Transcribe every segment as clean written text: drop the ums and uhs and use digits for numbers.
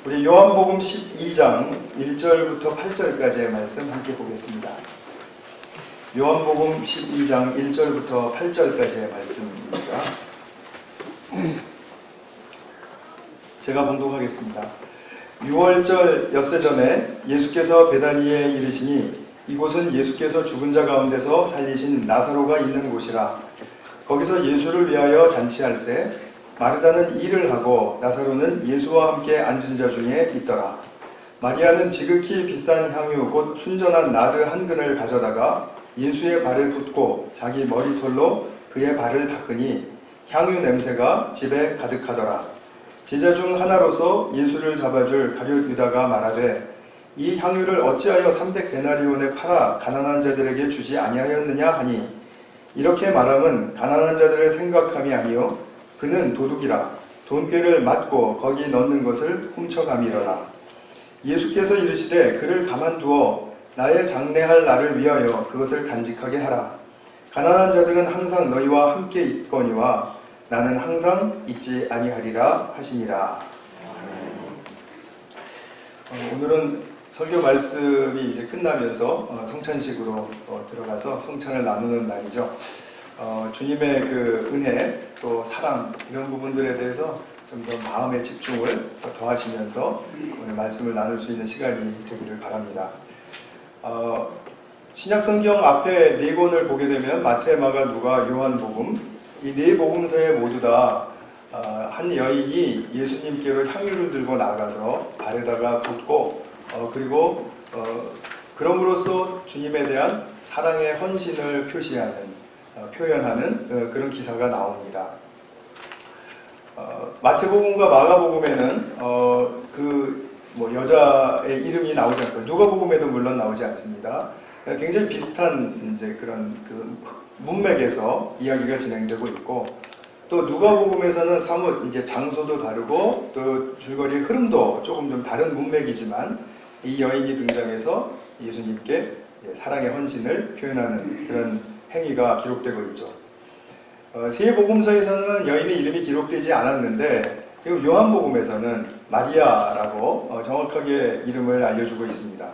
우리 요한복음 12장 1절부터 8절까지의 말씀 함께 보겠습니다. 요한복음 12장 1절부터 8절까지의 말씀입니다. 제가 봉독하겠습니다. 6월절 엿새 전에 예수께서 베다니에 이르시니 이곳은 예수께서 죽은 자 가운데서 살리신 나사로가 있는 곳이라. 거기서 예수를 위하여 잔치할세 마르다는 일을 하고 나사로는 예수와 함께 앉은 자 중에 있더라. 마리아는 지극히 비싼 향유 곧 순전한 나드 한 근을 가져다가 예수의 발에 붓고 자기 머리털로 그의 발을 닦으니 향유 냄새가 집에 가득하더라. 제자 중 하나로서 예수를 잡아줄 가룟 유다가 말하되 이 향유를 어찌하여 300데나리온에 팔아 가난한 자들에게 주지 아니하였느냐 하니 이렇게 말함은 가난한 자들을 생각함이 아니요 그는 도둑이라 돈꾀를 맞고 거기 넣는 것을 훔쳐감이러라. 예수께서 이르시되 그를 가만두어 나의 장례할 날을 위하여 그것을 간직하게 하라. 가난한 자들은 항상 너희와 함께 있거니와 나는 항상 있지 아니하리라 하시니라. 오늘은 설교 말씀이 이제 끝나면서 성찬식으로 들어가서 성찬을 나누는 날이죠. 주님의 그 은혜 또 사랑 이런 부분들에 대해서 좀 더 마음의 집중을 더하시면서 오늘 말씀을 나눌 수 있는 시간이 되기를 바랍니다. 신약성경 앞에 네 권을 보게 되면 마태, 마가, 누가, 요한복음 이 네 복음서에 모두 다 한 여인이 예수님께로 향유를 들고 나가서 발에다가 붓고 그리고 그럼으로써 주님에 대한 사랑의 헌신을 표현하는 그런 기사가 나옵니다. 마태복음과 마가복음에는 여자의 이름이 나오지 않고 누가복음에도 물론 나오지 않습니다. 굉장히 비슷한 이제 그런 그 문맥에서 이야기가 진행되고 있고 또 누가복음에서는 사뭇 이제 장소도 다르고 또 줄거리의 흐름도 조금 좀 다른 문맥이지만 이 여인이 등장해서 예수님께 사랑의 헌신을 표현하는 그런 행위가 기록되고 있죠. 세 복음서에서는 여인의 이름이 기록되지 않았는데 지금 요한복음에서는 마리아라고 정확하게 이름을 알려주고 있습니다.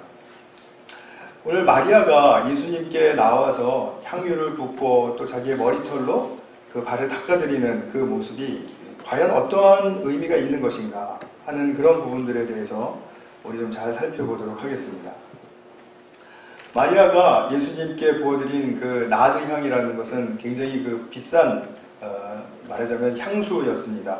오늘 마리아가 예수님께 나와서 향유를 붓고 또 자기의 머리털로 그 발을 닦아드리는 그 모습이 과연 어떠한 의미가 있는 것인가 하는 그런 부분들에 대해서 우리 좀 잘 살펴보도록 하겠습니다. 마리아가 예수님께 부어드린 그 나드 향이라는 것은 굉장히 그 비싼 말하자면 향수였습니다.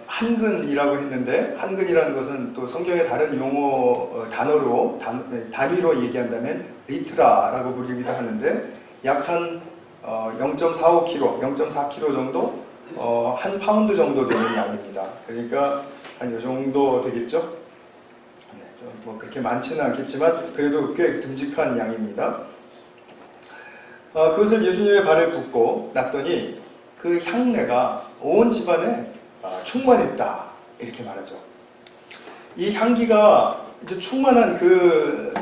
한근이라고 했는데 한근이라는 것은 또 성경의 다른 용어 단위로 얘기한다면 리트라라고 부르기도 하는데 약 한 0.45kg, 0.4kg 정도 한 파운드 정도 되는 양입니다. 그러니까 한 이 정도 되겠죠? 뭐 그렇게 많지는 않겠지만 그래도 꽤 듬직한 양입니다. 그것을 예수님의 발에 붓고 놨더니 그 향내가 온 집안에 충만했다 이렇게 말하죠. 이 향기가 이제 충만한 그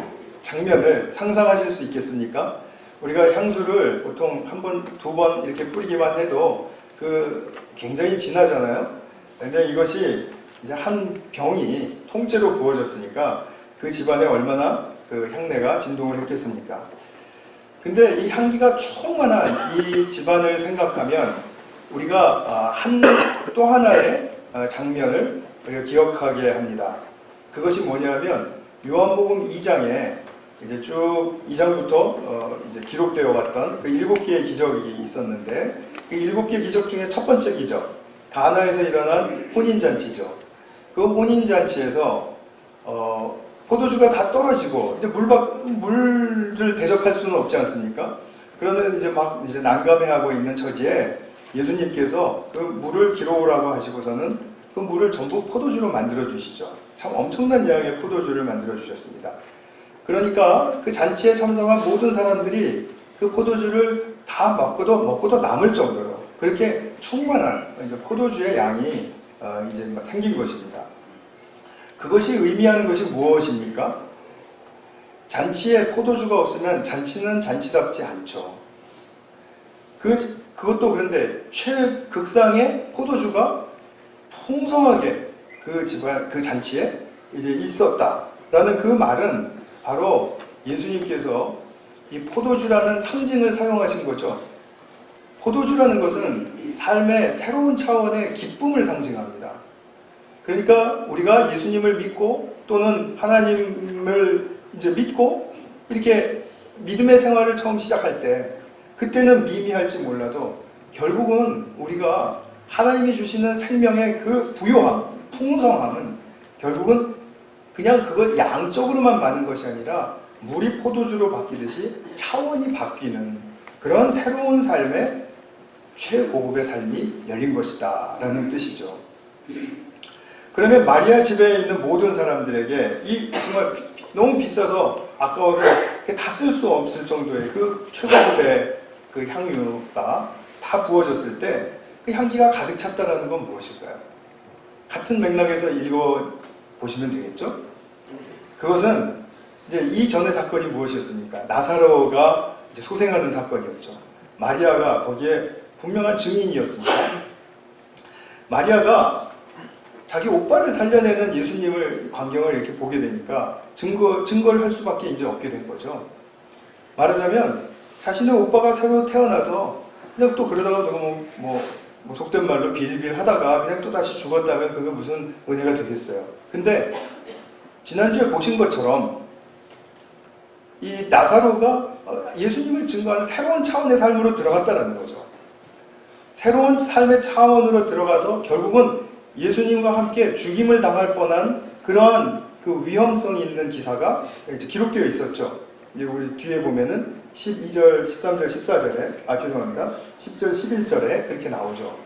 장면을 상상하실 수 있겠습니까? 우리가 향수를 보통 한 번, 두 번 이렇게 뿌리기만 해도 그 굉장히 진하잖아요. 근데 이것이 이제 한 병이 통째로 부어졌으니까 그 집안에 얼마나 그 향내가 진동을 했겠습니까? 근데 이 향기가 충만한 이 집안을 생각하면 우리가 또 하나의 장면을 우리가 기억하게 합니다. 그것이 뭐냐면 요한복음 2장에 이제 쭉 2장부터 이제 기록되어 왔던 그 7개의 기적이 있었는데 그 7개 기적 중에 첫 번째 기적 가나에서 일어난 혼인잔치죠. 그 혼인잔치에서 포도주가 다 떨어지고 이제 물을 대접할 수는 없지 않습니까? 그러면 이제 막 이제 난감해하고 있는 처지에 예수님께서 그 물을 기록으라고 하시고서는 그 물을 전부 포도주로 만들어 주시죠. 참 엄청난 양의 포도주를 만들어 주셨습니다. 그러니까 그 잔치에 참석한 모든 사람들이 그 포도주를 다 먹고도 남을 정도로 그렇게 충만한 이제 포도주의 양이 이제 생긴 것입니다. 그것이 의미하는 것이 무엇입니까? 잔치에 포도주가 없으면 잔치는 잔치답지 않죠. 그것도 그런데 최극상의 포도주가 풍성하게 그 집안, 그 잔치에 이제 있었다라는 그 말은 바로 예수님께서 이 포도주라는 상징을 사용하신 거죠. 포도주라는 것은 삶의 새로운 차원의 기쁨을 상징합니다. 그러니까 우리가 예수님을 믿고 또는 하나님을 이제 믿고 이렇게 믿음의 생활을 처음 시작할 때 그때는 미미할지 몰라도 결국은 우리가 하나님이 주시는 생명의 그 부요함, 풍성함은 결국은 그냥 그것 양적으로만 많은 것이 아니라 물이 포도주로 바뀌듯이 차원이 바뀌는 그런 새로운 삶의 최고급의 삶이 열린 것이다 라는 뜻이죠. 그러면 마리아 집에 있는 모든 사람들에게 이 정말 너무 비싸서 아까워서 다 쓸 수 없을 정도의 그 최고급의 그 향유가 다 부어졌을 때 그 향기가 가득 찼다라는 건 무엇일까요? 같은 맥락에서 읽어보시면 되겠죠? 그것은 이제 이전의 사건이 무엇이었습니까? 나사로가 이제 소생하는 사건이었죠. 마리아가 거기에 분명한 증인이었습니다. 마리아가 자기 오빠를 살려내는 예수님을 광경을 이렇게 보게 되니까 증거를 할 수밖에 이제 없게 된 거죠. 말하자면 자신의 오빠가 새로 태어나서 그냥 또 그러다가 뭐 속된 말로 빌빌 하다가 그냥 또 다시 죽었다면 그게 무슨 은혜가 되겠어요. 근데 지난주에 보신 것처럼 이 나사로가 예수님을 증거하는 새로운 차원의 삶으로 들어갔다는 거죠. 새로운 삶의 차원으로 들어가서 결국은 예수님과 함께 죽임을 당할 뻔한 그러한 그 위험성이 있는 기사가 이제 기록되어 있었죠. 이제 우리 뒤에 보면은 12절, 13절, 14절에, 죄송합니다. 10절, 11절에 그렇게 나오죠.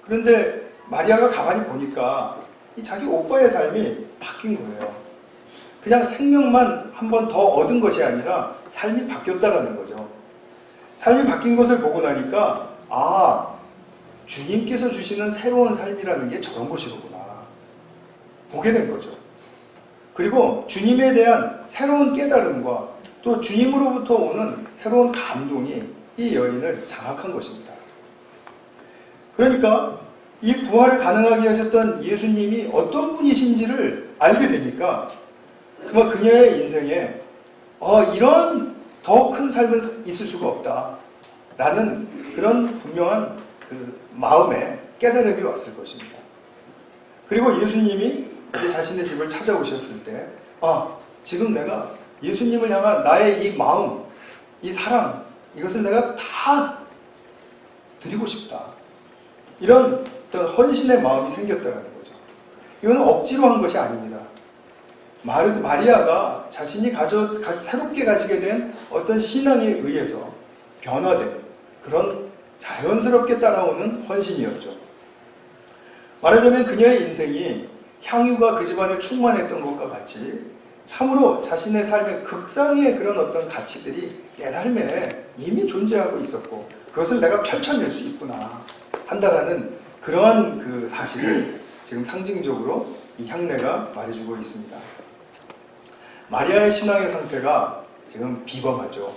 그런데 마리아가 가만히 보니까 이 자기 오빠의 삶이 바뀐 거예요. 그냥 생명만 한 번 더 얻은 것이 아니라 삶이 바뀌었다라는 거죠. 삶이 바뀐 것을 보고 나니까 주님께서 주시는 새로운 삶이라는 게 저런 것이로구나 보게 된 거죠. 그리고 주님에 대한 새로운 깨달음과 또 주님으로부터 오는 새로운 감동이 이 여인을 장악한 것입니다. 그러니까 이 부활을 가능하게 하셨던 예수님이 어떤 분이신지를 알게 되니까 정말 그녀의 인생에 이런 더 큰 삶은 있을 수가 없다라는 그런 분명한 그 마음에 깨달음이 왔을 것입니다. 그리고 예수님이 이제 자신의 집을 찾아오셨을 때 지금 내가 예수님을 향한 나의 이 마음, 이 사랑, 이것을 내가 다 드리고 싶다. 이런 어떤 헌신의 마음이 생겼다는 거죠. 이거는 억지로 한 것이 아닙니다. 마리아가 자신이 새롭게 가지게 된 어떤 신앙에 의해서 변화된 그런 자연스럽게 따라오는 헌신이었죠. 말하자면 그녀의 인생이 향유가 그 집안에 충만했던 것과 같이 참으로 자신의 삶의 극상의 그런 어떤 가치들이 내 삶에 이미 존재하고 있었고 그것을 내가 펼쳐낼 수 있구나 한다라는 그러한 그 사실을 지금 상징적으로 이 향례가 말해주고 있습니다. 마리아의 신앙의 상태가 지금 비범하죠.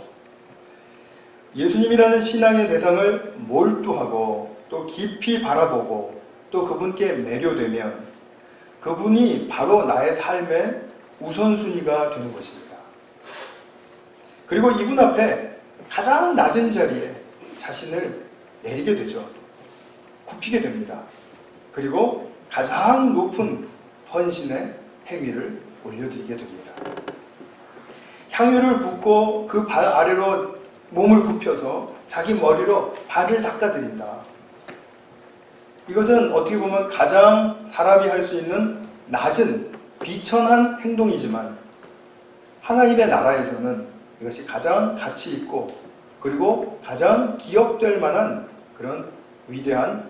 예수님이라는 신앙의 대상을 몰두하고 또 깊이 바라보고 또 그분께 매료되면 그분이 바로 나의 삶의 우선순위가 되는 것입니다. 그리고 이분 앞에 가장 낮은 자리에 자신을 내리게 되죠. 굽히게 됩니다. 그리고 가장 높은 헌신의 행위를 올려드리게 됩니다. 향유를 붓고 그 발 아래로 몸을 굽혀서 자기 머리로 발을 닦아드린다. 이것은 어떻게 보면 가장 사람이 할 수 있는 낮은 비천한 행동이지만 하나님의 나라에서는 이것이 가장 가치 있고 그리고 가장 기억될 만한 그런 위대한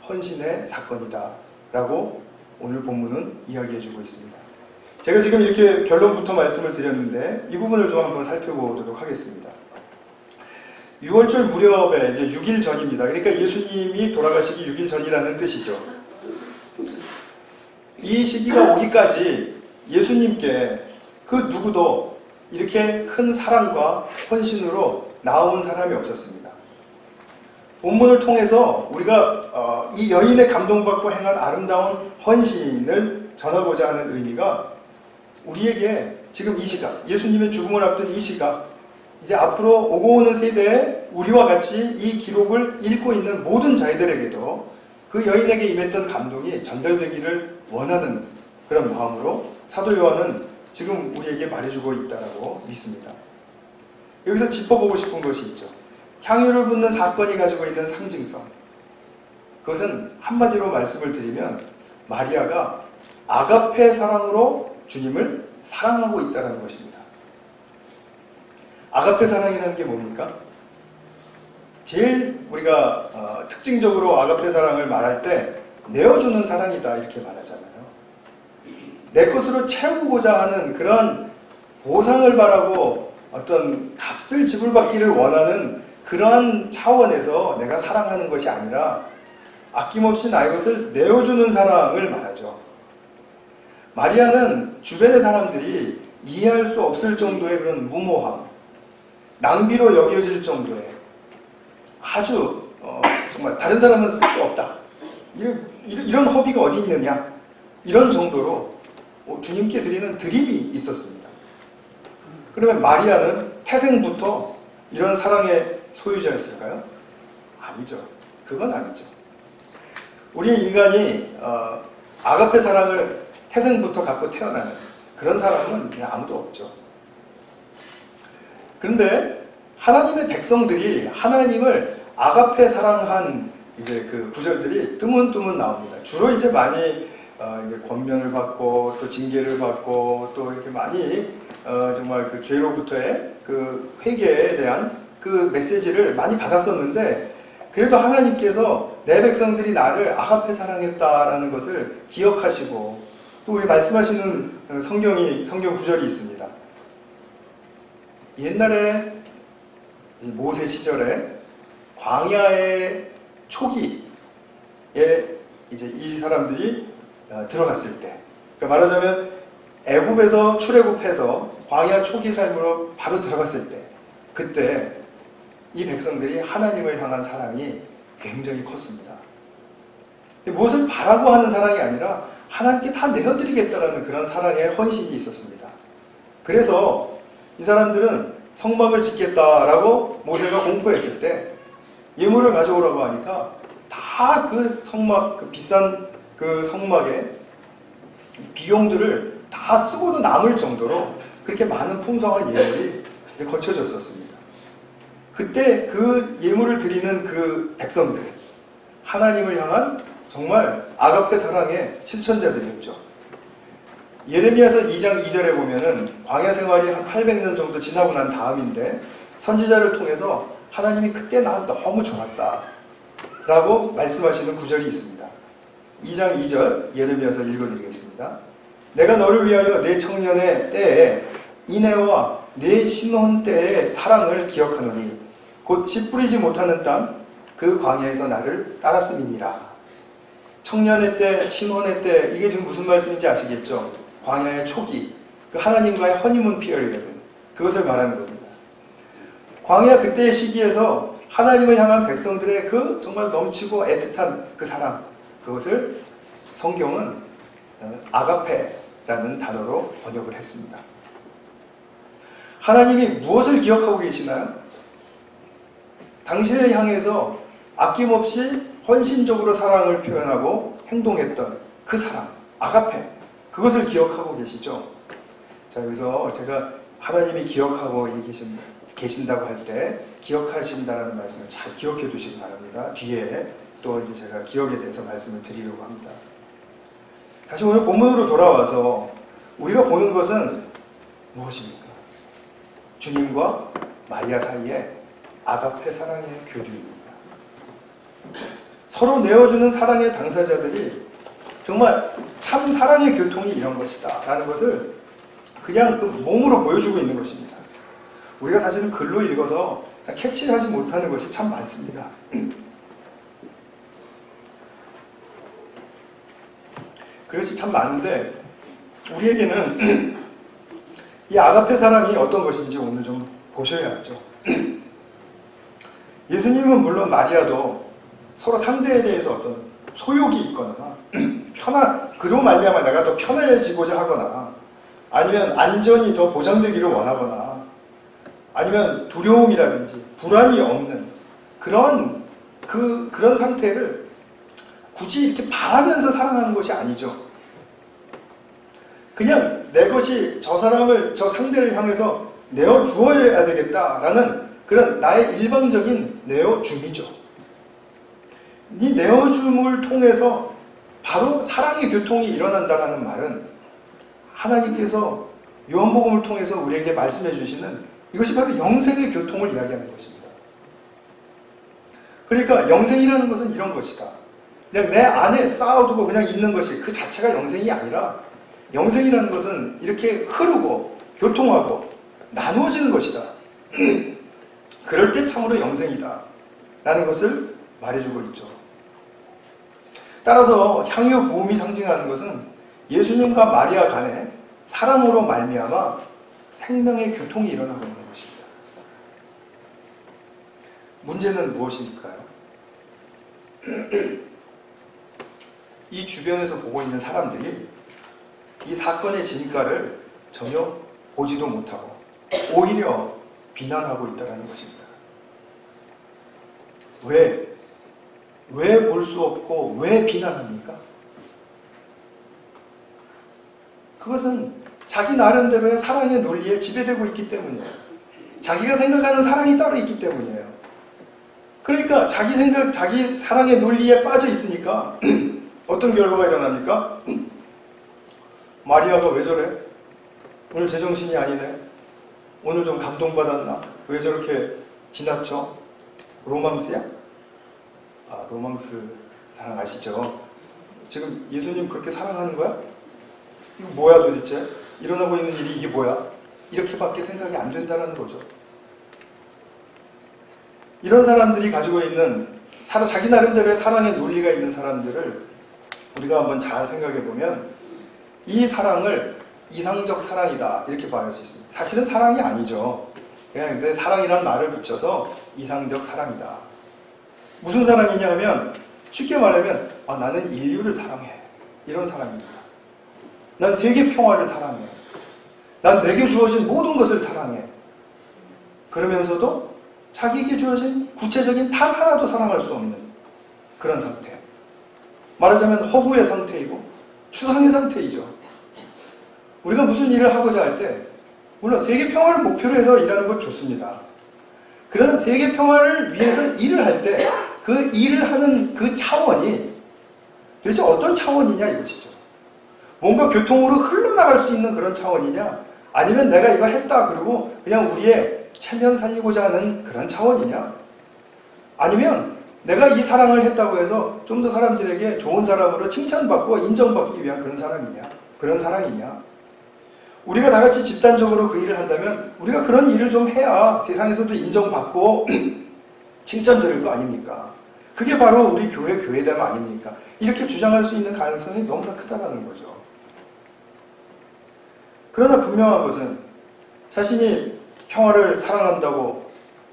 헌신의 사건이다 라고 오늘 본문은 이야기해주고 있습니다. 제가 지금 이렇게 결론부터 말씀을 드렸는데 이 부분을 좀 한번 살펴보도록 하겠습니다. 6월절 무렵에 이제 6일 전입니다. 그러니까 예수님이 돌아가시기 6일 전이라는 뜻이죠. 이 시기가 오기까지 예수님께 그 누구도 이렇게 큰 사랑과 헌신으로 나온 사람이 없었습니다. 본문을 통해서 우리가 이 여인의 감동받고 행한 아름다운 헌신을 전하고자 하는 의미가 우리에게 지금 이 시각, 예수님의 죽음을 앞둔 이 시각, 이제 앞으로 오고 오는 세대에 우리와 같이 이 기록을 읽고 있는 모든 자들에게도 그 여인에게 임했던 감동이 전달되기를 원하는 그런 마음으로 사도 요한은 지금 우리에게 말해주고 있다고 믿습니다. 여기서 짚어보고 싶은 것이 있죠. 향유를 붓는 사건이 가지고 있는 상징성. 그것은 한마디로 말씀을 드리면 마리아가 아가페 사랑으로 주님을 사랑하고 있다는 것입니다. 아가페 사랑이라는 게 뭡니까? 제일 우리가 특징적으로 아가페 사랑을 말할 때 내어주는 사랑이다 이렇게 말하잖아요. 내 것으로 채우고자 하는 그런 보상을 바라고 어떤 값을 지불받기를 원하는 그러한 차원에서 내가 사랑하는 것이 아니라 아낌없이 나의 것을 내어주는 사랑을 말하죠. 마리아는 주변의 사람들이 이해할 수 없을 정도의 그런 무모함, 낭비로 여겨질 정도의 아주 정말 다른 사람은 쓸 거 없다. 이런 허비가 어디 있느냐. 이런 정도로 주님께 드리는 드림이 있었습니다. 그러면 마리아는 태생부터 이런 사랑의 소유자였을까요? 아니죠. 그건 아니죠. 우리 인간이 아가페 사랑을 태생부터 갖고 태어나는 그런 사람은 그냥 아무도 없죠. 그런데 하나님의 백성들이 하나님을 아가페 사랑한 이제 그 구절들이 드문드문 나옵니다. 주로 이제 많이 이제 권면을 받고 또 징계를 받고 또 이렇게 많이 정말 그 죄로부터의 그 회개에 대한 그 메시지를 많이 받았었는데 그래도 하나님께서 내 백성들이 나를 아가페 사랑했다라는 것을 기억하시고 또 우리 말씀하시는 성경 구절이 있습니다. 옛날에 모세 시절에 광야의 초기에 이제 이 사람들이 들어갔을 때, 그러니까 말하자면 애굽에서 출애굽해서 광야 초기 삶으로 바로 들어갔을 때, 그때 이 백성들이 하나님을 향한 사랑이 굉장히 컸습니다. 무엇을 바라고 하는 사랑이 아니라 하나님께 다 내어드리겠다라는 그런 사랑의 헌신이 있었습니다. 그래서 이 사람들은 성막을 짓겠다라고 모세가 공포했을 때 예물을 가져오라고 하니까 다 그 성막, 그 비싼 그 성막의 비용들을 다 쓰고도 남을 정도로 그렇게 많은 풍성한 예물이 거쳐졌었습니다. 그때 그 예물을 드리는 그 백성들, 하나님을 향한 정말 아가페 사랑의 실천자들이었죠. 예레미야서 2장 2절에 보면은 광야 생활이 한 800년 정도 지나고 난 다음인데 선지자를 통해서 하나님이 그때 난 너무 좋았다 라고 말씀하시는 구절이 있습니다. 2장 2절 예레미야서 읽어드리겠습니다. 내가 너를 위하여 내 청년의 때에 인애와 내 신혼 때의 사랑을 기억하노니 곧 씨 뿌리지 못하는 땅 그 광야에서 나를 따랐음이니라. 청년의 때, 신혼의 때, 이게 지금 무슨 말씀인지 아시겠죠? 광야의 초기, 그 하나님과의 허니문 피어리거든. 그것을 말하는 겁니다. 광야 그때의 시기에서 하나님을 향한 백성들의 그 정말 넘치고 애틋한 그 사랑, 그것을 성경은 아가페라는 단어로 번역을 했습니다. 하나님이 무엇을 기억하고 계시나요? 당신을 향해서 아낌없이 헌신적으로 사랑을 표현하고 행동했던 그 사랑, 아가페, 그것을 기억하고 계시죠? 자, 여기서 제가 하나님이 기억하고 계신다고 할 때 기억하신다는 말씀을 잘 기억해 두시기 바랍니다. 뒤에 또 이제 제가 기억에 대해서 말씀을 드리려고 합니다. 다시 오늘 본문으로 돌아와서 우리가 보는 것은 무엇입니까? 주님과 마리아 사이에 아가페 사랑의 교류입니다. 서로 내어주는 사랑의 당사자들이 정말 참 사랑의 교통이 이런 것이다 라는 것을 그냥 그 몸으로 보여주고 있는 것입니다. 우리가 사실은 글로 읽어서 캐치하지 못하는 것이 참 많습니다. 그것이 참 많은데 우리에게는 이 아가페 사랑이 어떤 것인지 오늘 좀 보셔야 하죠. 예수님은 물론 마리아도 서로 상대에 대해서 어떤 소욕이 있거나 그로 말미암아 내가 더 편해지고자 하거나 아니면 안전이 더 보장되기를 원하거나 아니면 두려움이라든지 불안이 없는 그런 상태를 굳이 이렇게 바라면서 사랑하는 것이 아니죠. 그냥 내 것이 저 상대를 향해서 내어주어야 되겠다라는 그런 나의 일방적인 내어줌이죠. 이 내어줌을 통해서 바로 사랑의 교통이 일어난다라는 말은 하나님께서 요한복음을 통해서 우리에게 말씀해 주시는 이것이 바로 영생의 교통을 이야기하는 것입니다. 그러니까 영생이라는 것은 이런 것이다. 그냥 내 안에 쌓아두고 그냥 있는 것이 그 자체가 영생이 아니라 영생이라는 것은 이렇게 흐르고 교통하고 나누어지는 것이다. 그럴 때 참으로 영생이다 라는 것을 말해주고 있죠. 따라서 향유 부음이 상징하는 것은 예수님과 마리아 간에 사랑으로 말미암아 생명의 교통이 일어나고 있는 것입니다. 문제는 무엇일까요? 이 주변에서 보고 있는 사람들이 이 사건의 진가를 전혀 보지도 못하고 오히려 비난하고 있다는 것입니다. 왜 볼 수 없고 왜 비난합니까? 그것은 자기 나름대로의 사랑의 논리에 지배되고 있기 때문이에요. 자기가 생각하는 사랑이 따로 있기 때문이에요. 그러니까 자기 사랑의 논리에 빠져 있으니까 어떤 결과가 일어납니까? 마리아가 왜 저래? 오늘 제정신이 아니네. 오늘 좀 감동받았나? 왜 저렇게 지나쳐? 로망스야? 로망스 사랑 아시죠? 지금 예수님 그렇게 사랑하는 거야? 이거 뭐야 도대체? 일어나고 있는 일이 이게 뭐야? 이렇게밖에 생각이 안 된다는 거죠. 이런 사람들이 가지고 있는 자기 나름대로의 사랑의 논리가 있는 사람들을 우리가 한번 잘 생각해 보면 이 사랑을 이상적 사랑이다 이렇게 말할 수 있습니다. 사실은 사랑이 아니죠. 그냥 근데 사랑이라는 말을 붙여서 이상적 사랑이다. 무슨 사랑이냐 하면 쉽게 말하면 나는 인류를 사랑해 이런 사랑입니다. 난 세계 평화를 사랑해. 난 내게 주어진 모든 것을 사랑해. 그러면서도 자기에게 주어진 구체적인 단 하나도 사랑할 수 없는 그런 상태. 말하자면 허구의 상태이고 추상의 상태이죠. 우리가 무슨 일을 하고자 할 때 물론 세계 평화를 목표로 해서 일하는 건 좋습니다. 그런 세계 평화를 위해서 일을 할 때 그 일을 하는 그 차원이 도대체 어떤 차원이냐 이것이죠. 뭔가 교통으로 흘러나갈 수 있는 그런 차원이냐 아니면 내가 이거 했다 그리고 그냥 우리의 체면 살리고자 하는 그런 차원이냐 아니면 내가 이 사랑을 했다고 해서 좀 더 사람들에게 좋은 사람으로 칭찬받고 인정받기 위한 그런 사랑이냐 우리가 다 같이 집단적으로 그 일을 한다면 우리가 그런 일을 좀 해야 세상에서도 인정받고 칭찬드릴 거 아닙니까? 그게 바로 우리 교회담 아닙니까? 이렇게 주장할 수 있는 가능성이 너무나 크다라는 거죠. 그러나 분명한 것은 자신이 평화를 사랑한다고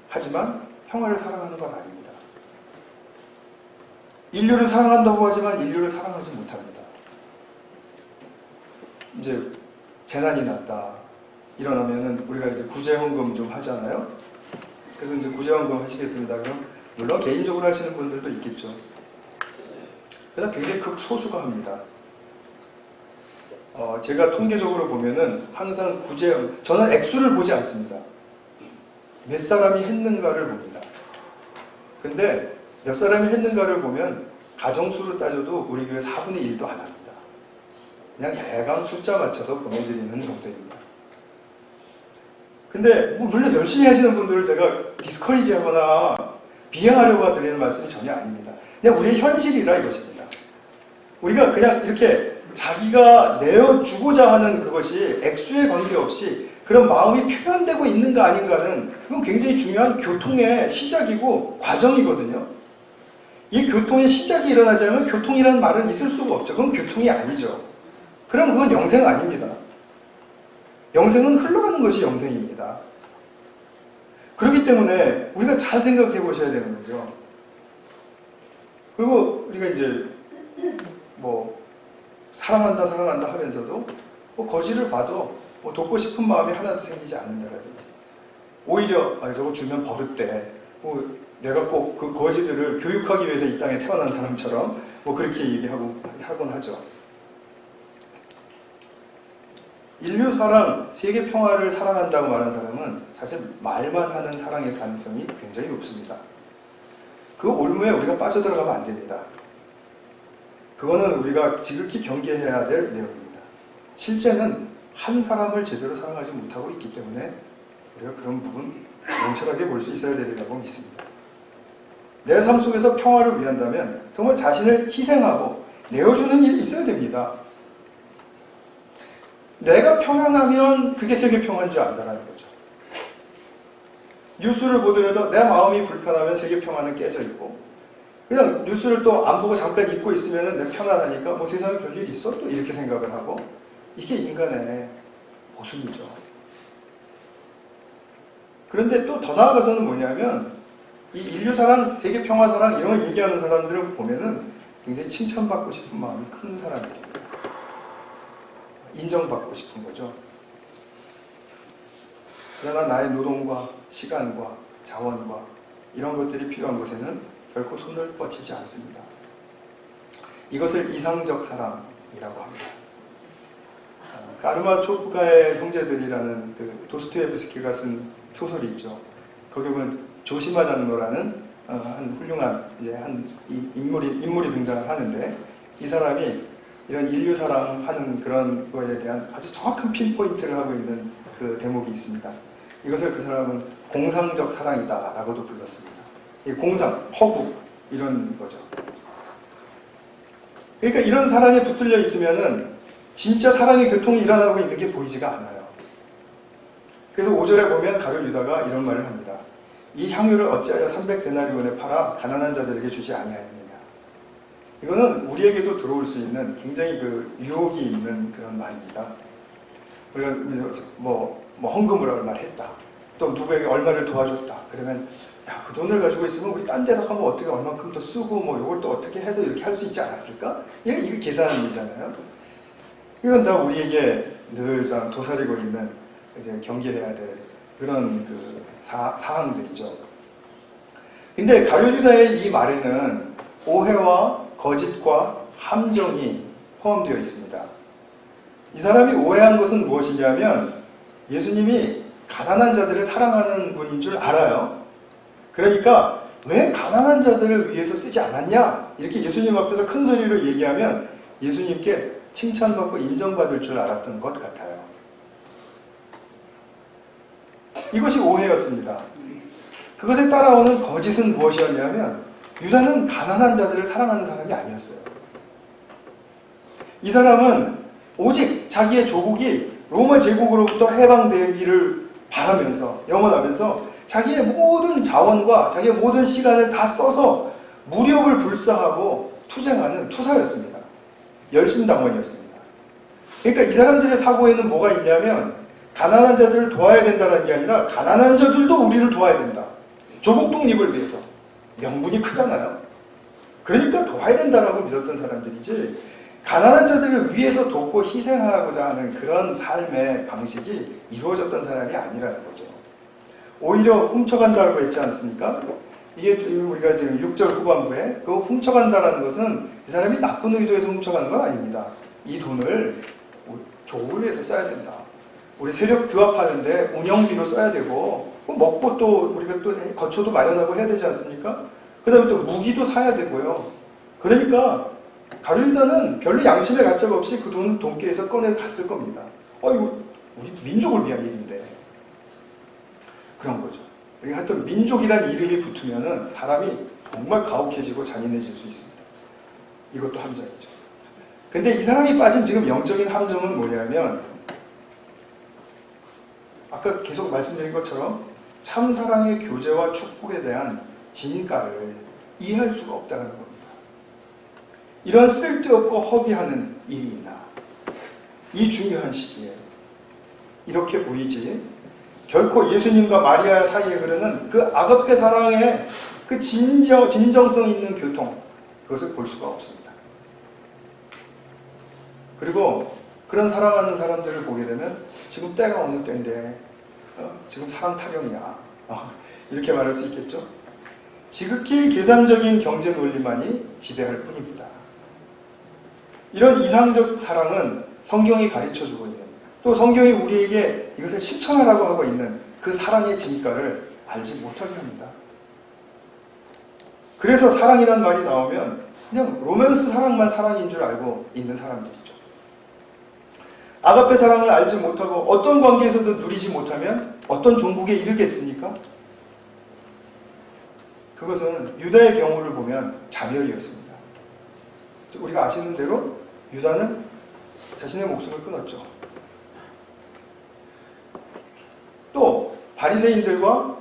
하지만 평화를 사랑하는 건 아닙니다. 인류를 사랑한다고 하지만 인류를 사랑하지 못합니다. 이제 재난이 났다. 일어나면은 우리가 이제 구제헌금 좀 하잖아요. 그래서 이제 구제헌금 하시겠습니다. 그럼 물론 개인적으로 하시는 분들도 있겠죠. 그러나 굉장히 극소수가 합니다. 제가 통계적으로 보면은 항상 저는 액수를 보지 않습니다. 몇 사람이 했는가를 봅니다. 근데 몇 사람이 했는가를 보면 가정수를 따져도 우리 교회 4분의 1도 안 합니다. 그냥 대강 숫자 맞춰서 보내드리는 정도입니다. 근데 물론 열심히 하시는 분들을 제가 디스커리지 하거나 비하하려고 드리는 말씀이 전혀 아닙니다. 그냥 우리의 현실이라 이것입니다. 우리가 그냥 이렇게 자기가 내어주고자 하는 그것이 액수에 관계없이 그런 마음이 표현되고 있는가 아닌가는 그건 굉장히 중요한 교통의 시작이고 과정이거든요. 이 교통의 시작이 일어나지 않으면 교통이라는 말은 있을 수가 없죠. 그건 교통이 아니죠. 그럼 그건 영생 아닙니다. 영생은 흘러가는 것이 영생입니다. 그렇기 때문에 우리가 잘 생각해 보셔야 되는 거죠. 그리고 우리가 이제 뭐 사랑한다 하면서도 뭐 거지를 봐도 뭐 돕고 싶은 마음이 하나도 생기지 않는다라든지, 오히려 저거 주면 버릇돼, 뭐 내가 꼭 그 거지들을 교육하기 위해서 이 땅에 태어난 사람처럼 뭐 그렇게 하곤 하죠. 인류 사랑, 세계 평화를 사랑한다고 말하는 사람은 사실 말만 하는 사랑의 가능성이 굉장히 높습니다. 그 올무에 우리가 빠져들어가면 안 됩니다. 그거는 우리가 지극히 경계해야 될 내용입니다. 실제는 한 사람을 제대로 사랑하지 못하고 있기 때문에 우리가 그런 부분 명철하게 볼 수 있어야 되리라고 믿습니다. 내 삶 속에서 평화를 위한다면 정말 자신을 희생하고 내어주는 일이 있어야 됩니다. 내가 평안하면 그게 세계 평화인 줄 안다라는 거죠. 뉴스를 보더라도 내 마음이 불편하면 세계 평화는 깨져 있고, 그냥 뉴스를 또 안 보고 잠깐 잊고 있으면 내 편안하니까 뭐 세상에 별일 있어? 또 이렇게 생각을 하고, 이게 인간의 모순이죠. 그런데 또 더 나아가서는 뭐냐면, 이 인류 사랑, 세계 평화 사랑 이런 걸 얘기하는 사람들을 보면은 굉장히 칭찬받고 싶은 마음이 큰 사람들입니다. 인정받고 싶은 거죠. 그러나 나의 노동과 시간과 자원과 이런 것들이 필요한 것에는 결코 손을 뻗치지 않습니다. 이것을 이상적 사랑이라고 합니다. 까르마초프가의 형제들이라는 그 도스토옙스키가 쓴 소설이 있죠. 거기 보면 조시마 장로라는 한 훌륭한 이제 한 인물이 등장을 하는데, 이 사람이 이런 인류 사랑하는 그런 거에 대한 아주 정확한 핀포인트를 하고 있는 그 대목이 있습니다. 이것을 그 사람은 공상적 사랑이다라고도 불렀습니다. 이 공상, 허구 이런 거죠. 그러니까 이런 사랑에 붙들려 있으면은 진짜 사랑의 교통이 일어나고 있는 게 보이지가 않아요. 그래서 5절에 보면 가룟 유다가 이런 말을 합니다. 이 향유를 어찌하여 300데나리온에 팔아 가난한 자들에게 주지 아니하였느냐. 이거는 우리에게도 들어올 수 있는 굉장히 그 유혹이 있는 그런 말입니다. 우리가 뭐 헌금을 얼마를 했다, 또 누구에게 얼마를 도와줬다, 그러면 야, 그 돈을 가지고 있으면 우리 딴 데다 하면 어떻게 얼만큼 더 쓰고 뭐 이걸 또 어떻게 해서 이렇게 할 수 있지 않았을까? 이게 계산이잖아요. 이건 다 우리에게 늘상 도사리고 있는 이제 경계해야 될 그런 그 사항들이죠. 근데 가룟 유다의 이 말에는 오해와 거짓과 함정이 포함되어 있습니다. 이 사람이 오해한 것은 무엇이냐면 예수님이 가난한 자들을 사랑하는 분인 줄 알아요. 그러니까 왜 가난한 자들을 위해서 쓰지 않았냐? 이렇게 예수님 앞에서 큰 소리로 얘기하면 예수님께 칭찬받고 인정받을 줄 알았던 것 같아요. 이것이 오해였습니다. 그것에 따라오는 거짓은 무엇이었냐면 유다는 가난한 자들을 사랑하는 사람이 아니었어요. 이 사람은 오직 자기의 조국이 로마 제국으로부터 해방되기를 바라면서 영원하면서 자기의 모든 자원과 자기의 모든 시간을 다 써서 무력을 불사하고 투쟁하는 투사였습니다. 열심당원이었습니다. 그러니까 이 사람들의 사고에는 뭐가 있냐면 가난한 자들을 도와야 된다는 게 아니라 가난한 자들도 우리를 도와야 된다. 조국 독립을 위해서. 명분이 크잖아요. 그러니까 도와야 된다라고 믿었던 사람들이지, 가난한 자들을 위해서 돕고 희생하고자 하는 그런 삶의 방식이 이루어졌던 사람이 아니라는 거죠. 오히려 훔쳐간다고 했지 않습니까? 이게 우리가 지금 6절 후반부에 그 훔쳐간다라는 것은 이 사람이 나쁜 의도에서 훔쳐가는 건 아닙니다. 이 돈을 조국을 위해서 써야 된다. 우리 세력 규합하는데 운영비로 써야 되고, 먹고 또 우리가 또 거처도 마련하고 해야 되지 않습니까? 그 다음에 또 무기도 사야 되고요. 그러니까 가룟 유다는 별로 양심의 가책 없이 그 돈 돈께에서 꺼내 갔을 겁니다. 이거 우리 민족을 위한 일인데. 그런 거죠. 하여튼 민족이란 이름이 붙으면은 사람이 정말 가혹해지고 잔인해질 수 있습니다. 이것도 함정이죠. 근데 이 사람이 빠진 지금 영적인 함정은 뭐냐면, 아까 계속 말씀드린 것처럼 참 사랑의 교제와 축복에 대한 진가를 이해할 수가 없다는 겁니다. 이런 쓸데없고 허비하는 일이 있나? 이 중요한 시기에 이렇게 보이지, 결코 예수님과 마리아 사이에 흐르는 그 아가페 사랑의 그 진정성 있는 교통, 그것을 볼 수가 없습니다. 그리고 그런 사랑하는 사람들을 보게 되면 지금 때가 어느 때인데 지금 사랑 타령이야, 이렇게 말할 수 있겠죠. 지극히 계산적인 경제 논리만이 지배할 뿐입니다. 이런 이상적 사랑은 성경이 가르쳐주고 있는, 또 성경이 우리에게 이것을 실천하라고 하고 있는 그 사랑의 진가를 알지 못하게 합니다. 그래서 사랑이란 말이 나오면 그냥 로맨스 사랑만 사랑인 줄 알고 있는 사람들이죠. 아가페 사랑을 알지 못하고 어떤 관계에서도 누리지 못하면 어떤 종국에 이르겠습니까? 그것은 유다의 경우를 보면 자멸이었습니다. 우리가 아시는 대로 유다는 자신의 목숨을 끊었죠. 또 바리새인들과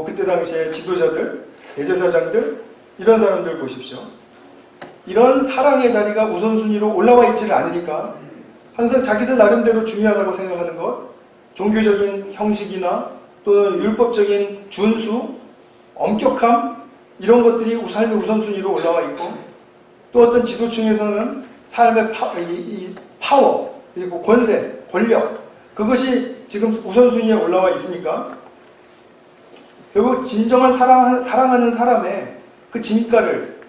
그때 당시에 지도자들, 대제사장들, 이런 사람들 보십시오. 이런 사랑의 자리가 우선순위로 올라와 있지를 않으니까 항상 자기들 나름대로 중요하다고 생각하는 것, 종교적인 형식이나 또는 율법적인 준수, 엄격함, 이런 것들이 삶의 우선순위로 올라와 있고, 또 어떤 지도층에서는 삶의 파워, 그리고 권세, 권력, 그것이 지금 우선순위에 올라와 있으니까 결국 진정한 사랑하는 사람의 그 진가를,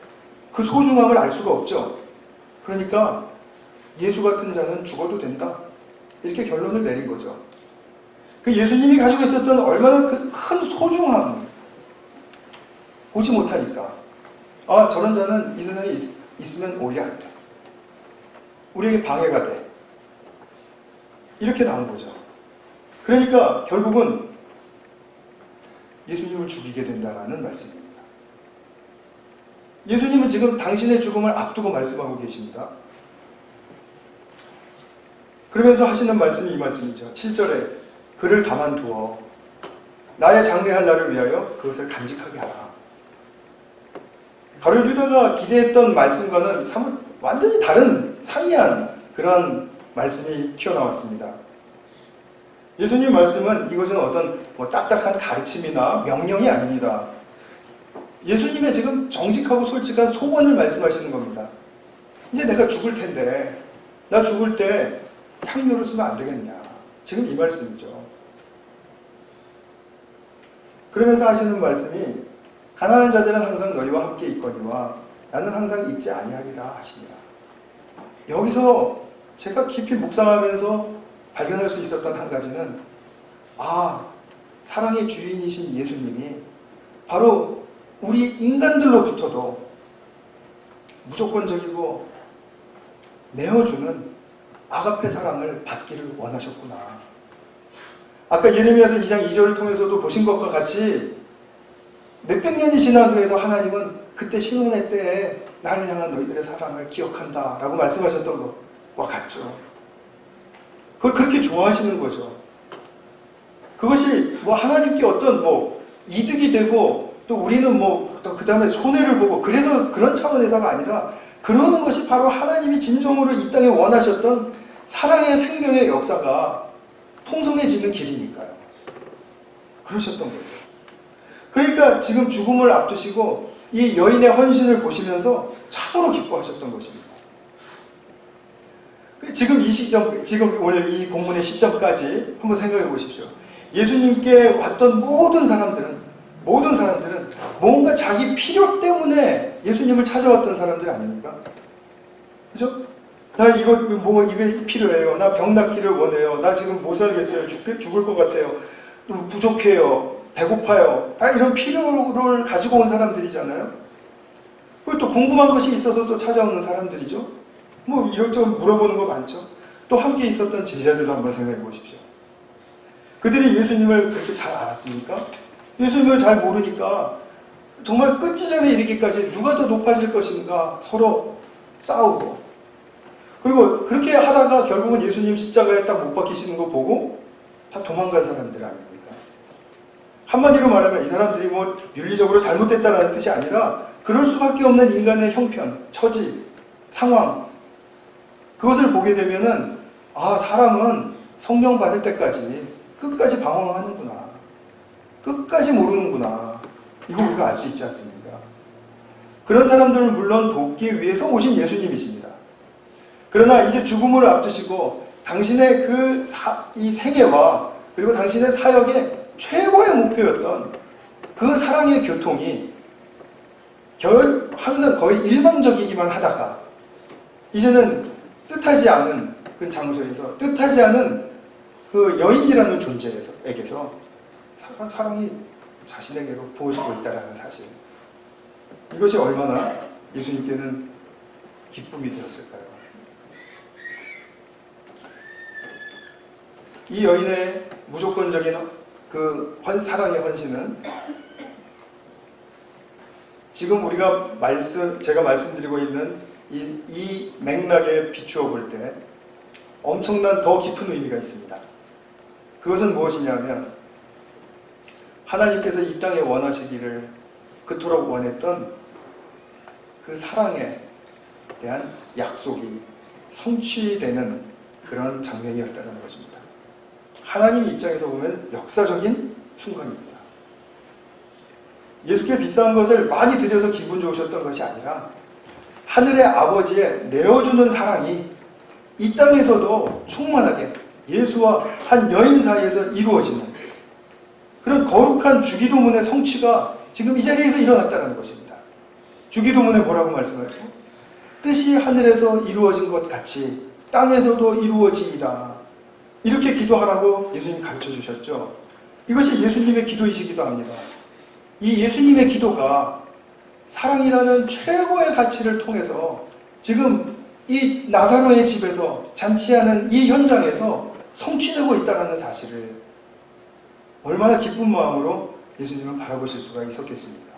그 소중함을 알 수가 없죠. 그러니까 예수 같은 자는 죽어도 된다, 이렇게 결론을 내린 거죠. 그 예수님이 가지고 있었던 얼마나 그 큰 소중함 보지 못하니까 저런 자는 이 세상에 있으면 오히려 안 돼, 우리에게 방해가 돼, 이렇게 나온 거죠. 그러니까 결국은 예수님을 죽이게 된다는 말씀입니다. 예수님은 지금 당신의 죽음을 앞두고 말씀하고 계십니다. 그러면서 하시는 말씀이 이 말씀이죠. 7절에 그를 가만두어 나의 장래할 날을 위하여 그것을 간직하게 하라. 가룟 유다가 기대했던 말씀과는 완전히 다른 상이한 그런 말씀이 튀어나왔습니다. 예수님 말씀은 이것은 어떤 딱딱한 가르침이나 명령이 아닙니다. 예수님의 지금 정직하고 솔직한 소원을 말씀하시는 겁니다. 이제 내가 죽을 텐데, 나 죽을 때 향료를 쓰면 안 되겠냐, 지금 이 말씀이죠. 그러면서 하시는 말씀이 가난한 자들은 항상 너희와 함께 있거니와 나는 항상 있지 아니하리라 하시니라. 여기서 제가 깊이 묵상하면서 발견할 수 있었던 한 가지는, 사랑의 주인이신 예수님이 바로 우리 인간들로부터도 무조건적이고 내어주는 아가페 사랑을 받기를 원하셨구나. 아까 예레미야서 2장 2절을 통해서도 보신 것과 같이 몇백 년이 지난 후에도 하나님은 그때 시온의 때에 나를 향한 너희들의 사랑을 기억한다 라고 말씀하셨던 것과 같죠. 그걸 그렇게 좋아하시는 거죠. 그것이 하나님께 어떤 이득이 되고, 또 우리는 또 그 다음에 손해를 보고, 그래서 그런 차원에서가 아니라, 그러는 것이 바로 하나님이 진정으로 이 땅에 원하셨던 사랑의 생명의 역사가 풍성해지는 길이니까요. 그러셨던 거죠. 그러니까 지금 죽음을 앞두시고 이 여인의 헌신을 보시면서 참으로 기뻐하셨던 것입니다. 지금 이 시점, 지금 오늘 이 본문의 시점까지 한번 생각해 보십시오. 예수님께 왔던 모든 사람들은 뭔가 자기 필요 때문에 예수님을 찾아왔던 사람들 아닙니까? 그죠? 나 이게 필요해요. 나 병 낫기를 원해요. 나 지금 못 살겠어요. 죽을 것 같아요. 부족해요. 배고파요. 다 이런 필요를 가지고 온 사람들이잖아요. 그리고 또 궁금한 것이 있어서 또 찾아오는 사람들이죠. 이것저것 물어보는 거 많죠. 또 함께 있었던 제자들도 한번 생각해 보십시오. 그들이 예수님을 그렇게 잘 알았습니까? 예수님을 잘 모르니까 정말 끝지점에 이르기까지 누가 더 높아질 것인가 서로 싸우고, 그리고 그렇게 하다가 결국은 예수님 십자가에 딱 못 박히시는 거 보고 다 도망간 사람들 아닙니까? 한마디로 말하면 이 사람들이 윤리적으로 잘못됐다는 뜻이 아니라 그럴 수밖에 없는 인간의 형편, 처지, 상황, 그것을 보게 되면은 사람은 성령 받을 때까지 끝까지 방황하는구나. 끝까지 모르는구나. 이거 우리가 알 수 있지 않습니까? 그런 사람들을 물론 돕기 위해서 오신 예수님이십니다. 그러나 이제 죽음을 앞두시고 당신의 이 생애와 그리고 당신의 사역의 최고의 목표였던 그 사랑의 교통이 항상 거의 일방적이기만 하다가 이제는 뜻하지 않은 그 장소에서 뜻하지 않은 그 여인이라는 존재에게서 사랑이 자신에게로 부어지고 있다는 사실, 이것이 얼마나 예수님께는 기쁨이 되었을까요? 이 여인의 무조건적인 그 사랑의 헌신은 지금 제가 말씀드리고 있는 이 맥락에 비추어 볼 때 엄청난 더 깊은 의미가 있습니다. 그것은 무엇이냐면 하나님께서 이 땅에 원하시기를 그토록 원했던 그 사랑에 대한 약속이 성취되는 그런 장면이었다는 것입니다. 하나님 입장에서 보면 역사적인 순간입니다. 예수께 비싼 것을 많이 드려서 기분 좋으셨던 것이 아니라 하늘의 아버지의 내어주는 사랑이 이 땅에서도 충만하게 예수와 한 여인 사이에서 이루어지는 그런 거룩한 주기도문의 성취가 지금 이 자리에서 일어났다는 것입니다. 주기도문에 뭐라고 말씀하죠? 뜻이 하늘에서 이루어진 것 같이 땅에서도 이루어지이다. 이렇게 기도하라고 예수님 가르쳐 주셨죠. 이것이 예수님의 기도이시기도 합니다. 이 예수님의 기도가 사랑이라는 최고의 가치를 통해서 지금 이 나사로의 집에서 잔치하는 이 현장에서 성취되고 있다는 사실을 얼마나 기쁜 마음으로 예수님은 바라보실 수가 있었겠습니까?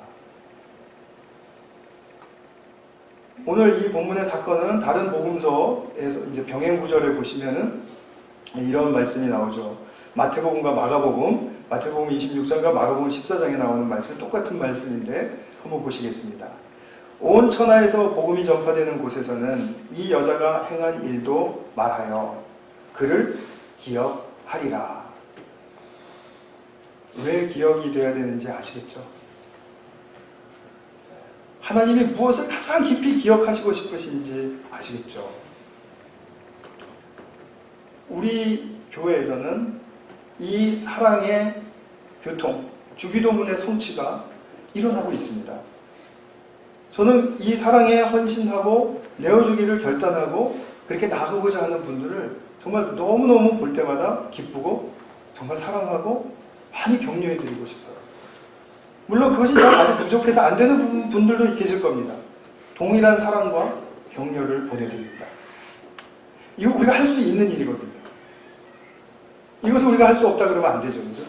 오늘 이 본문의 사건은 다른 복음서에서 이제 병행 구절에 보시면은 이런 말씀이 나오죠. 마태복음과 마가복음, 마태복음 26장과 마가복음 14장에 나오는 말씀, 똑같은 말씀인데 한번 보시겠습니다. 온 천하에서 복음이 전파되는 곳에서는 이 여자가 행한 일도 말하여 그를 기억하리라. 왜 기억이 되어야 되는지 아시겠죠? 하나님이 무엇을 가장 깊이 기억하시고 싶으신지 아시겠죠? 우리 교회에서는 이 사랑의 교통, 주기도문의 성취가 일어나고 있습니다. 저는 이 사랑에 헌신하고 내어주기를 결단하고 그렇게 나가고자 하는 분들을 정말 너무너무 볼 때마다 기쁘고 정말 사랑하고 많이 격려해드리고 싶어요. 물론 그것이 아직 부족해서 안 되는 분들도 계실 겁니다. 동일한 사랑과 격려를 보내드립니다. 이거 우리가 할 수 있는 일이거든요. 이것을 우리가 할 수 없다 그러면 안 되죠. 그죠?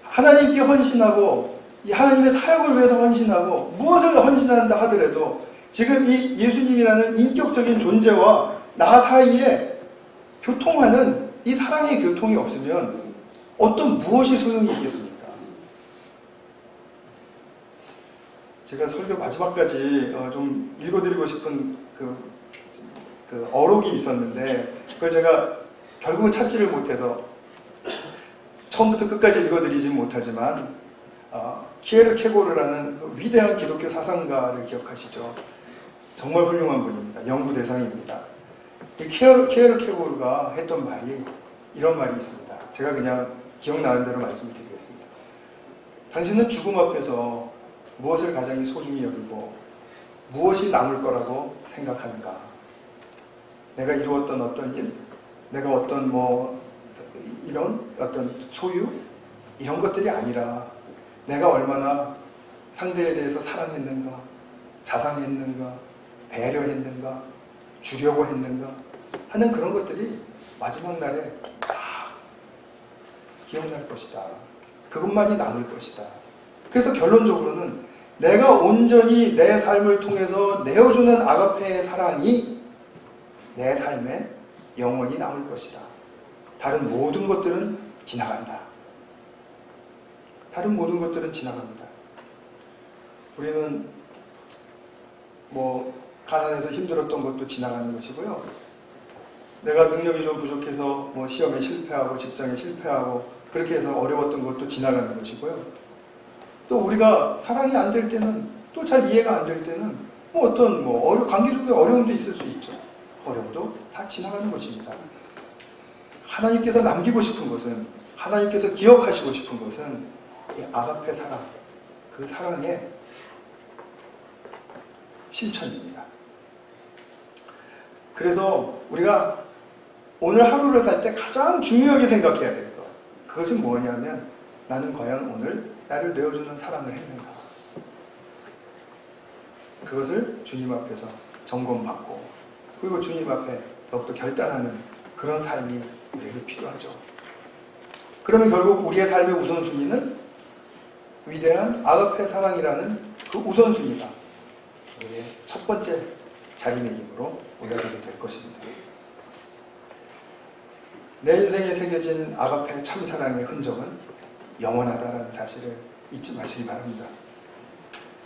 하나님께 헌신하고 이 하나님의 사역을 위해서 헌신하고 무엇을 헌신한다 하더라도 지금 이 예수님이라는 인격적인 존재와 나 사이에 교통하는 이 사랑의 교통이 없으면 어떤 무엇이 소용이 있겠습니까? 제가 설교 마지막까지 좀 읽어드리고 싶은 그 어록이 있었는데 그걸 제가 결국은 찾지를 못해서 처음부터 끝까지 읽어드리진 못하지만 키에르케고르라는 그 위대한 기독교 사상가를 기억하시죠? 정말 훌륭한 분입니다. 연구 대상입니다. 이 키에르케고르가 했던 말이 이런 말이 있습니다. 제가 그냥 기억나는 대로 말씀을 드리겠습니다. 당신은 죽음 앞에서 무엇을 가장 소중히 여기고 무엇이 남을 거라고 생각하는가? 내가 이루었던 어떤 일, 내가 어떤 이런 어떤 소유 이런 것들이 아니라 내가 얼마나 상대에 대해서 사랑했는가, 자상했는가, 배려했는가, 주려고 했는가 하는 그런 것들이 마지막 날에 다 기억날 것이다. 그것만이 남을 것이다. 그래서 결론적으로는 내가 온전히 내 삶을 통해서 내어주는 아가페의 사랑이 내 삶에 영원히 남을 것이다. 다른 모든 것들은 지나간다. 다른 모든 것들은 지나갑니다. 우리는 가난해서 힘들었던 것도 지나가는 것이고요. 내가 능력이 좀 부족해서 시험에 실패하고 직장에 실패하고 그렇게 해서 어려웠던 것도 지나가는 것이고요. 또 우리가 사랑이 안 될 때는, 또 잘 이해가 안 될 때는 어떤 관계적인 어려움도 있을 수 있죠. 어려움도 다 지나가는 것입니다. 하나님께서 남기고 싶은 것은, 하나님께서 기억하시고 싶은 것은 이 아가페 사랑, 그 사랑의 실천입니다. 그래서 우리가 오늘 하루를 살 때 가장 중요하게 생각해야 될 것, 그것은 뭐냐면 나는 과연 오늘 나를 내어주는 사랑을 했는가. 그것을 주님 앞에서 점검받고, 그리고 주님 앞에 더욱더 결단하는 그런 삶이 우리에게 필요하죠. 그러면 결국 우리의 삶의 우선순위는 위대한 아가페 사랑이라는 그 우선순위가 우리의 첫 번째 자리매김으로 올라가게 될 것입니다. 내 인생에 새겨진 아가페 참사랑의 흔적은 영원하다라는 사실을 잊지 마시기 바랍니다.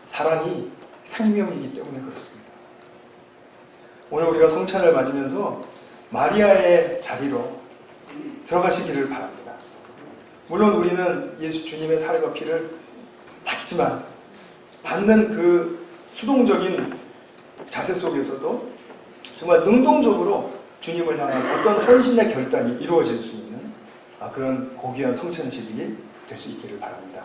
사랑이 생명이기 때문에 그렇습니다. 오늘 우리가 성찬을 맞으면서 마리아의 자리로 들어가시기를 바랍니다. 물론 우리는 예수 주님의 살과 피를 받지만, 받는 그 수동적인 자세 속에서도 정말 능동적으로 주님을 향한 어떤 헌신의 결단이 이루어질 수 있는 그런 고귀한 성찬식이 될 수 있기를 바랍니다.